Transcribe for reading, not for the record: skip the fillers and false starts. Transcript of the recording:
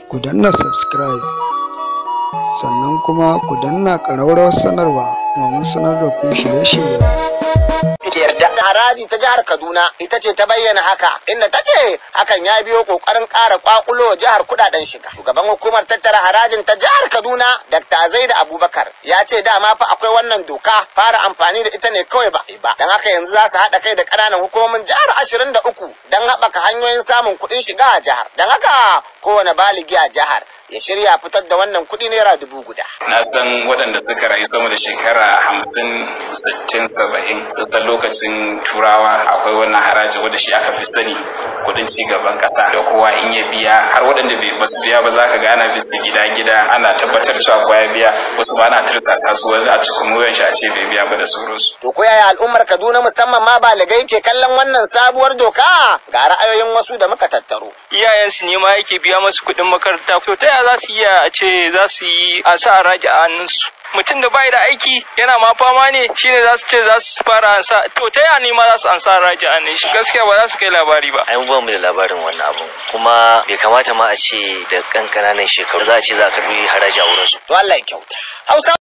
ku danna subscribe sannan kuma ku danna ƙararrawar sanarwa domin sanar da ku shirye-shirye. Haraji ta jihar Kaduna ita ce ta bayyana haka, inda ta ce hakan ya biyo kokarin ƙara kwakulo jihar kudaden shiga. Shugaban hukumar tattara harajin ta jihar Kaduna, Dr. Zaid Abubakar, ya ce dama fa akwai wannan doka, fara amfani da ita ne kawai ba. Dan haka yanzu za su haɗa kai da ƙananan hukumomin jihar 23 don haɓaka hanyoyin samun kuɗin shiga a jihar. Dan haka kowane baligi a jihar ya shirya fitar da wannan kuɗi naira 1000. Na san waɗanda suka rayu sama da shekara 50, 60, 70 sun san lokacin turawa akwai wannan haraji wanda shi aka fi sani kuɗin ci gaban ƙasa da kowa in ya biya, har waɗanda ba su biya ba za ka ga ana bin su gida ana tabbatar cewa kowa ya biya, wasu ba na tirsasa su wani a cikin wuyan shi a ce bai biya ba da sauransu. To ko yaya al'ummar Kaduna musamman ma baligai ke kallon wannan sabuwar doka? Ga ra'ayoyin wasu da muka tattaro. Iyayensu ne ma yake biya masu kuɗin makaranta, to ta yaya za su iya a ce za su yi a sa haraji a hannunsu? Mutum da bai da aiki yana ma fama ne, shine za su ce za su fara ansa, to ta yaya ne ma za su ansa haraji a hannun shi? Gaskiya ba za su kai labari ba. Ai ba mu da labarin wannan abun, kuma bai kamata ma a ce da ƙanƙananan shekaru za a ce za a karɓi haraji a wurinsu. To Allah ya kyauta. Hausa